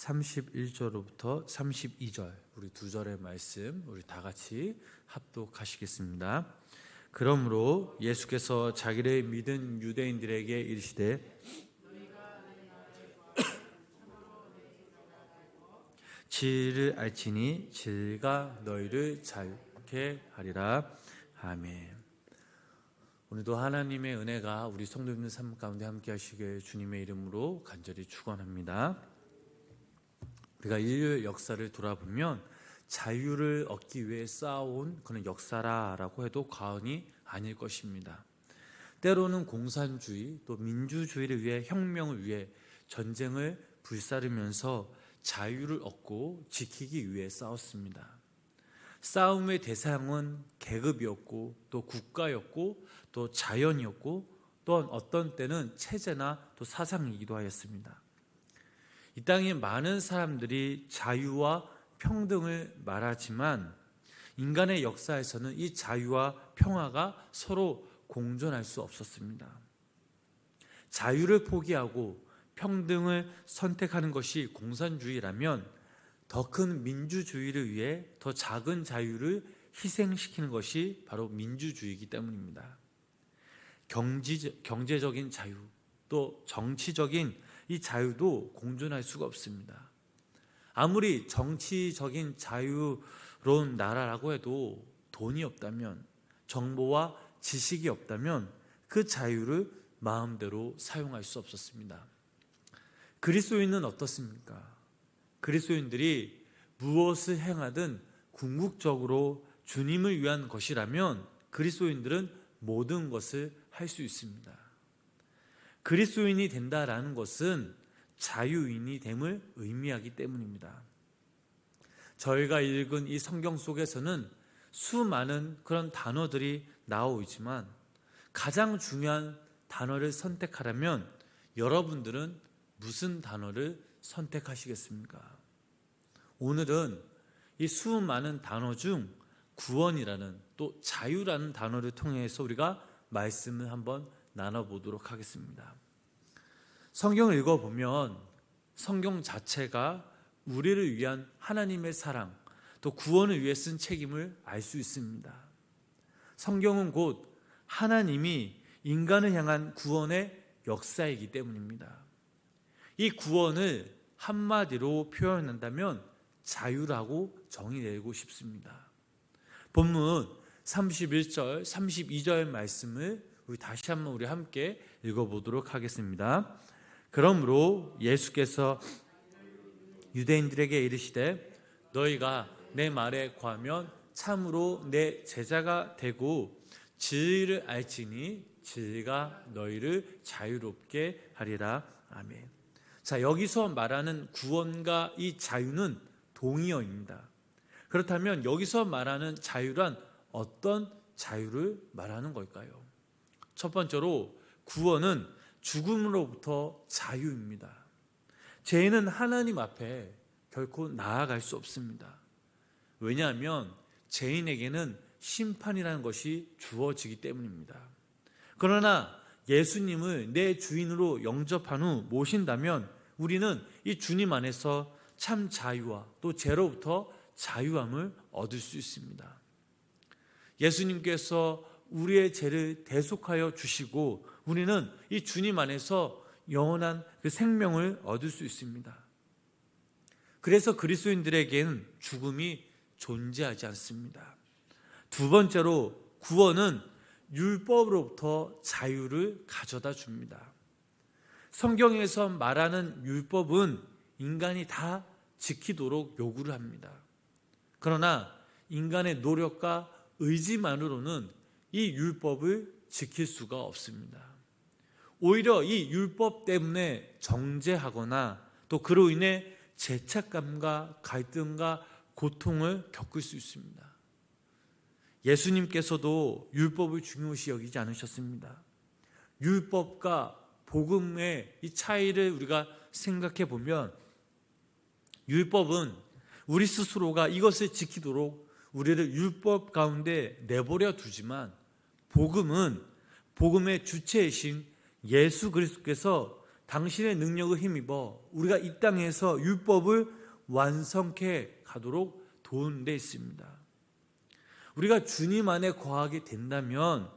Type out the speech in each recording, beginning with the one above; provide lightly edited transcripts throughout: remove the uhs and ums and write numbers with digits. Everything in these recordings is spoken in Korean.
31절로부터 32절 우리 두 절의 말씀 우리 다 같이 합독하시겠습니다. 그러므로 예수께서 자기를 믿은 유대인들에게 이르시되 진리를 알지니 진리가 너희를 자유케 하리라. 아멘. 오늘도 하나님의 은혜가 우리 성도님들 삶 가운데 함께 하시길 주님의 이름으로 간절히 축원합니다. 우리가 인류 역사를 돌아보면 자유를 얻기 위해 쌓아온 그런 역사라고 해도 과언이 아닐 것입니다. 때로는 공산주의 또 민주주의를 위해 혁명을 위해 전쟁을 불사르면서 자유를 얻고 지키기 위해 싸웠습니다. 싸움의 대상은 계급이었고 또 국가였고 또 자연이었고 또한 어떤 때는 체제나 또 사상이기도 하였습니다. 이 땅에 많은 사람들이 자유와 평등을 말하지만 인간의 역사에서는 이 자유와 평화가 서로 공존할 수 없었습니다. 자유를 포기하고 평등을 선택하는 것이 공산주의라면 더 큰 민주주의를 위해 더 작은 자유를 희생시키는 것이 바로 민주주의이기 때문입니다. 경제적인 자유 또 정치적인 이 자유도 공존할 수가 없습니다. 아무리 정치적인 자유로운 나라라고 해도 돈이 없다면 정보와 지식이 없다면 그 자유를 마음대로 사용할 수 없었습니다. 그리스도인은 어떻습니까? 그리스도인들이 무엇을 행하든 궁극적으로 주님을 위한 것이라면 그리스도인들은 모든 것을 할 수 있습니다. 그리스도인이 된다라는 것은 자유인이 됨을 의미하기 때문입니다. 저희가 읽은 이 성경 속에서는 수많은 그런 단어들이 나오지만 가장 중요한 단어를 선택하라면 여러분들은 무슨 단어를 선택하시겠습니까? 오늘은 이 수많은 단어 중 구원이라는 또 자유라는 단어를 통해서 우리가 말씀을 한번 나눠보도록 하겠습니다. 성경을 읽어보면 성경 자체가 우리를 위한 하나님의 사랑 또 구원을 위해 쓴 책임을 알 수 있습니다. 성경은 곧 하나님이 인간을 향한 구원의 역사이기 때문입니다. 이 구원을 한마디로 표현한다면 자유라고 정의내고 싶습니다. 본문 31절, 32절 말씀을 우리 다시 한번 우리 함께 읽어보도록 하겠습니다. 그러므로 예수께서 유대인들에게 이르시되 너희가 내 말에 거하면 참으로 내 제자가 되고 진리를 알지니 진리가 너희를 자유롭게 하리라. 아멘. 자, 여기서 말하는 구원과 이 자유는 동의어입니다. 그렇다면 여기서 말하는 자유란 어떤 자유를 말하는 걸까요? 첫 번째로 구원은 죽음으로부터 자유입니다. 죄인은 하나님 앞에 결코 나아갈 수 없습니다. 왜냐하면 죄인에게는 심판이라는 것이 주어지기 때문입니다. 그러나 예수님을 내 주인으로 영접한 후 모신다면 우리는 이 주님 안에서 참 자유와 또 죄로부터 자유함을 얻을 수 있습니다. 예수님께서 우리의 죄를 대속하여 주시고 우리는 이 주님 안에서 영원한 그 생명을 얻을 수 있습니다. 그래서 그리스도인들에게는 죽음이 존재하지 않습니다. 두 번째로 구원은 율법으로부터 자유를 가져다 줍니다. 성경에서 말하는 율법은 인간이 다 지키도록 요구를 합니다. 그러나 인간의 노력과 의지만으로는 이 율법을 지킬 수가 없습니다. 오히려 이 율법 때문에 정죄하거나 또 그로 인해 죄책감과 갈등과 고통을 겪을 수 있습니다. 예수님께서도 율법을 중요시 여기지 않으셨습니다. 율법과 복음의 이 차이를 우리가 생각해 보면 율법은 우리 스스로가 이것을 지키도록 우리를 율법 가운데 내버려 두지만 복음은 복음의 주체이신 예수 그리스도께서 당신의 능력을 힘입어 우리가 이 땅에서 율법을 완성케 가도록 도운 데 있습니다. 우리가 주님 안에 거하게 된다면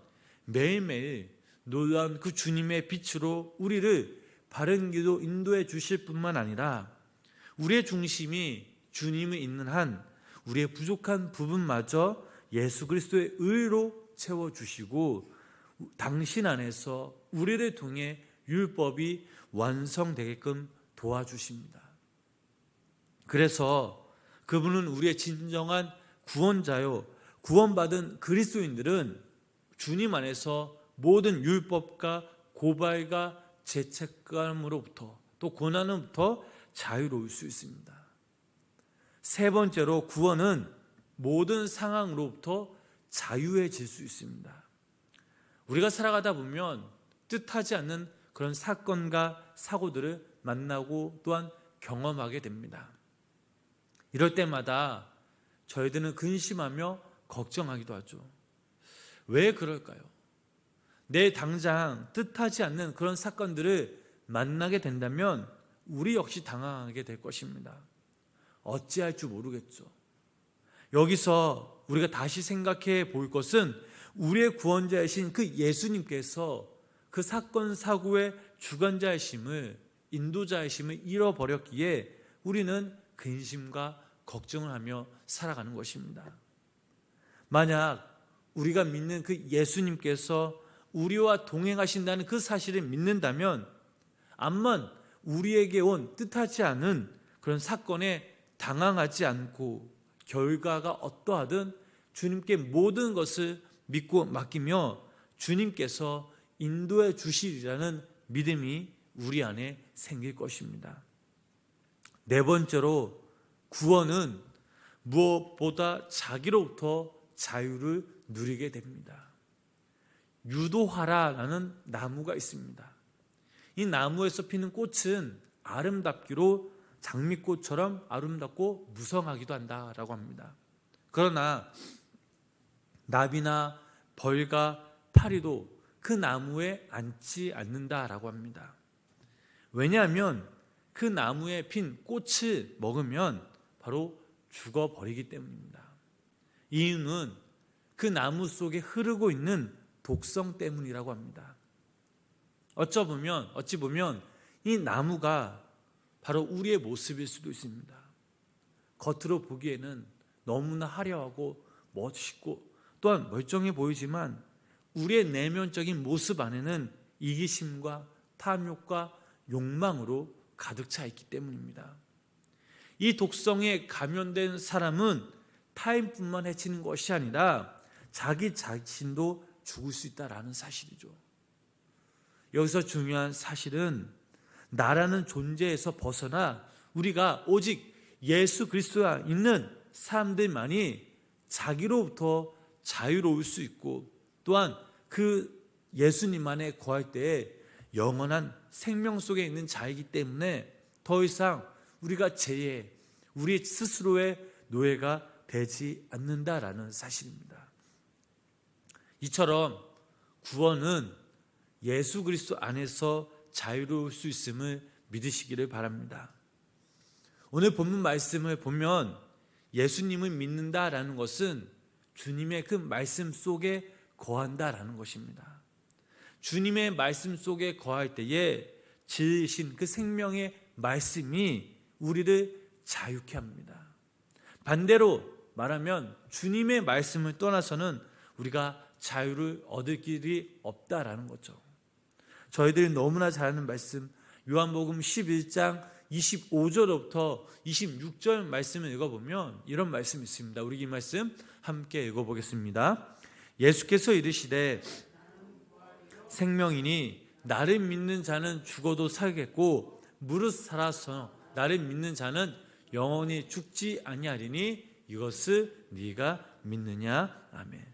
매일매일 놀라운 그 주님의 빛으로 우리를 바른 길로 인도해 주실 뿐만 아니라 우리의 중심이 주님을 있는 한 우리의 부족한 부분마저 예수 그리스도의 의로 채워주시고 당신 안에서 우리를 통해 율법이 완성되게끔 도와주십니다. 그래서 그분은 우리의 진정한 구원자요, 구원받은 그리스도인들은 주님 안에서 모든 율법과 고발과 죄책감으로부터 또 고난으로부터 자유로울 수 있습니다. 세 번째로 구원은 모든 상황으로부터 자유해질 수 있습니다. 우리가 살아가다 보면 뜻하지 않는 그런 사건과 사고들을 만나고 또한 경험하게 됩니다. 이럴 때마다 저희들은 근심하며 걱정하기도 하죠. 왜 그럴까요? 내 당장 뜻하지 않는 그런 사건들을 만나게 된다면 우리 역시 당황하게 될 것입니다. 어찌할 줄 모르겠죠. 여기서 우리가 다시 생각해 볼 것은 우리의 구원자이신 그 예수님께서 그 사건 사고의 주관자이심을, 인도자이심을 잃어버렸기에 우리는 근심과 걱정을 하며 살아가는 것입니다. 만약 우리가 믿는 그 예수님께서 우리와 동행하신다는 그 사실을 믿는다면 암만 우리에게 온 뜻하지 않은 그런 사건에 당황하지 않고 결과가 어떠하든 주님께 모든 것을 믿고 맡기며 주님께서 인도해 주시리라는 믿음이 우리 안에 생길 것입니다. 네 번째로 구원은 무엇보다 자기로부터 자유를 누리게 됩니다. 유도하라라는 나무가 있습니다. 이 나무에서 피는 꽃은 아름답기로 장미꽃처럼 아름답고 무성하기도 한다라고 합니다. 그러나 나비나 벌과 파리도 그 나무에 앉지 않는다라고 합니다. 왜냐하면 그 나무에 핀 꽃을 먹으면 바로 죽어버리기 때문입니다. 이유는 그 나무 속에 흐르고 있는 독성 때문이라고 합니다. 어찌 보면 이 나무가 바로 우리의 모습일 수도 있습니다. 겉으로 보기에는 너무나 화려하고 멋있고 또한 멀쩡해 보이지만 우리의 내면적인 모습 안에는 이기심과 탐욕과 욕망으로 가득 차 있기 때문입니다. 이 독성에 감염된 사람은 타인뿐만 해치는 것이 아니라 자기 자신도 죽을 수 있다라는 사실이죠. 여기서 중요한 사실은 나라는 존재에서 벗어나 우리가 오직 예수 그리스도가 있는 사람들만이 자기로부터 자유로울 수 있고 또한 그 예수님 안에 거할 때에 영원한 생명 속에 있는 자이기 때문에 더 이상 우리가 죄의 우리 스스로의 노예가 되지 않는다라는 사실입니다. 이처럼 구원은 예수 그리스도 안에서 자유로울 수 있음을 믿으시기를 바랍니다. 오늘 본문 말씀을 보면 예수님을 믿는다라는 것은 주님의 그 말씀 속에 거한다라는 것입니다. 주님의 말씀 속에 거할 때에 지으신 그 생명의 말씀이 우리를 자유케 합니다. 반대로 말하면 주님의 말씀을 떠나서는 우리가 자유를 얻을 길이 없다라는 거죠. 저희들이 너무나 잘 아는 말씀 요한복음 11장 25절부터 26절 말씀을 읽어보면 이런 말씀이 있습니다. 우리 이 말씀 함께 읽어보겠습니다. 예수께서 이르시되 생명이니 나를 믿는 자는 죽어도 살겠고 무릇 살아서 나를 믿는 자는 영원히 죽지 아니하리니 이것을 네가 믿느냐. 아멘.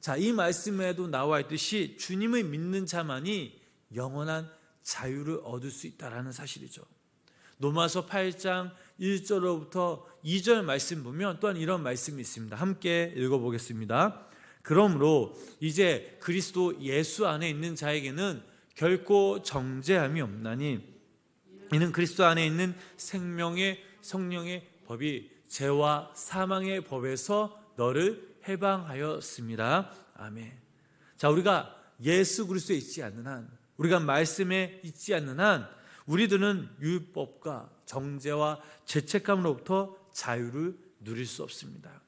자, 이 말씀에도 나와 있듯이 주님을 믿는 자만이 영원한 자유를 얻을 수 있다는 사실이죠. 로마서 8장 1절로부터 2절 말씀 보면 또한 이런 말씀이 있습니다. 함께 읽어보겠습니다. 그러므로 이제 그리스도 예수 안에 있는 자에게는 결코 정죄함이 없나니 이는 그리스도 안에 있는 생명의 성령의 법이 죄와 사망의 법에서 너를 해방하였습니다. 아멘. 자, 우리가 예수 그리스도에 있지 않는 한, 우리가 말씀에 있지 않는 한 우리들은 율법과 정죄와 죄책감으로부터 자유를 누릴 수 없습니다.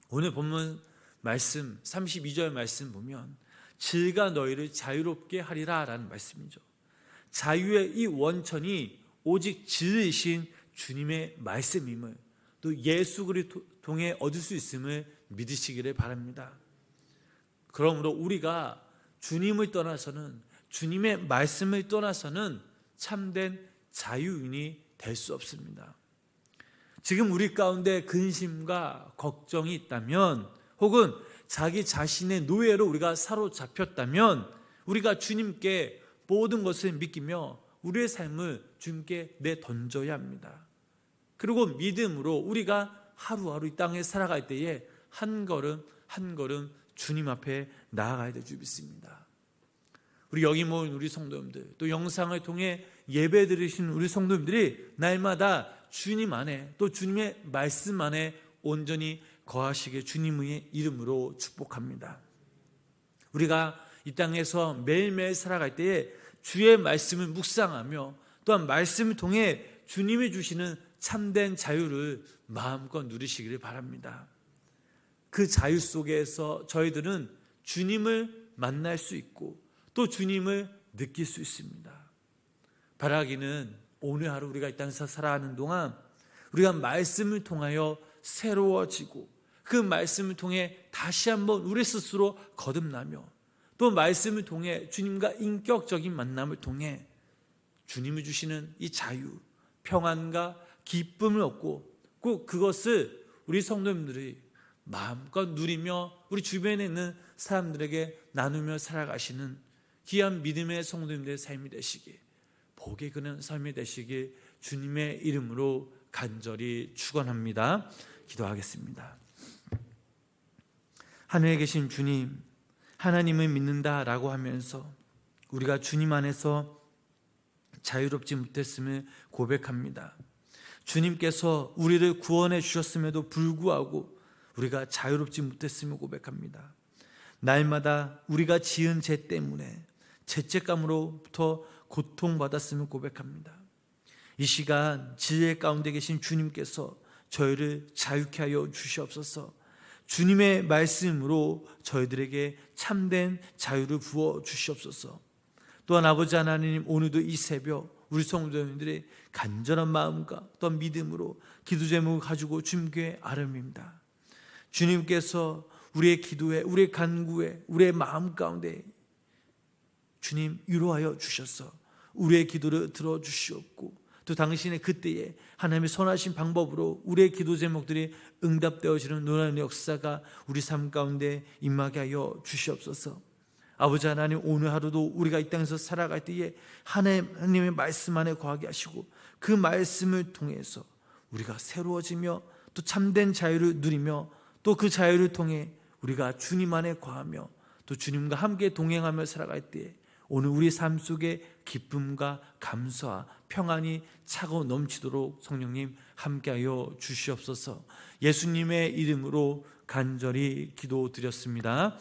오늘 본문 말씀 32절 말씀 보면 질가 너희를 자유롭게 하리라 라는 말씀이죠. 자유의 이 원천이 오직 진리이신 주님의 말씀임을, 또 예수 그리스도 통해 얻을 수 있음을 믿으시기를 바랍니다. 그러므로 우리가 주님을 떠나서는, 주님의 말씀을 떠나서는 참된 자유인이 될 수 없습니다. 지금 우리 가운데 근심과 걱정이 있다면, 혹은 자기 자신의 노예로 우리가 사로잡혔다면, 우리가 주님께 모든 것을 맡기며 우리의 삶을 주님께 내던져야 합니다. 그리고 믿음으로 우리가 하루하루 이 땅에 살아갈 때에 한 걸음 한 걸음 주님 앞에 나아가야 될 줄 믿습니다. 우리 여기 모인 우리 성도님들, 또 영상을 통해 예배 드리신 우리 성도님들이 날마다 주님 안에, 또 주님의 말씀 안에 온전히 거하시게 주님의 이름으로 축복합니다. 우리가 이 땅에서 매일매일 살아갈 때에 주의 말씀을 묵상하며 또한 말씀을 통해 주님이 주시는 참된 자유를 마음껏 누리시기를 바랍니다. 그 자유 속에서 저희들은 주님을 만날 수 있고 또 주님을 느낄 수 있습니다. 바라기는 오늘 하루 우리가 이 땅에서 살아가는 동안 우리가 말씀을 통하여 새로워지고 그 말씀을 통해 다시 한번 우리 스스로 거듭나며 또 말씀을 통해 주님과 인격적인 만남을 통해 주님이 주시는 이 자유, 평안과 기쁨을 얻고 꼭 그것을 우리 성도님들이 마음껏 누리며 우리 주변에 있는 사람들에게 나누며 살아가시는 귀한 믿음의 성도님들의 삶이 되시길, 복이 그는 삶이 되시길 주님의 이름으로 간절히 축원합니다. 기도하겠습니다. 하늘에 계신 주님, 하나님을 믿는다라고 하면서 우리가 주님 안에서 자유롭지 못했음을 고백합니다. 주님께서 우리를 구원해 주셨음에도 불구하고 우리가 자유롭지 못했음을 고백합니다. 날마다 우리가 지은 죄 때문에 죄책감으로부터 고통받았음을 고백합니다. 이 시간 지혜 가운데 계신 주님께서 저희를 자유케 하여 주시옵소서. 주님의 말씀으로 저희들에게 참된 자유를 부어 주시옵소서. 또한 아버지 하나님, 오늘도 이 새벽 우리 성도님들의 간절한 마음과 또한 믿음으로 기도 제목을 가지고 주님께 아뢰옵니다. 주님께서 우리의 기도에, 우리의 간구에, 우리의 마음 가운데 주님 위로하여 주셔서 우리의 기도를 들어주시옵고 또 당신의 그때에 하나님의 선하신 방법으로 우리의 기도 제목들이 응답되어지는 놀라운 역사가 우리 삶 가운데 임하게 하여 주시옵소서. 아버지 하나님, 오늘 하루도 우리가 이 땅에서 살아갈 때에 하나님의 말씀 안에 거하게 하시고 그 말씀을 통해서 우리가 새로워지며 또 참된 자유를 누리며 또 그 자유를 통해 우리가 주님 안에 거하며 또 주님과 함께 동행하며 살아갈 때에 오늘 우리 삶 속에 기쁨과 감사와 평안이 차고 넘치도록 성령님 함께하여 주시옵소서. 예수님의 이름으로 간절히 기도드렸습니다.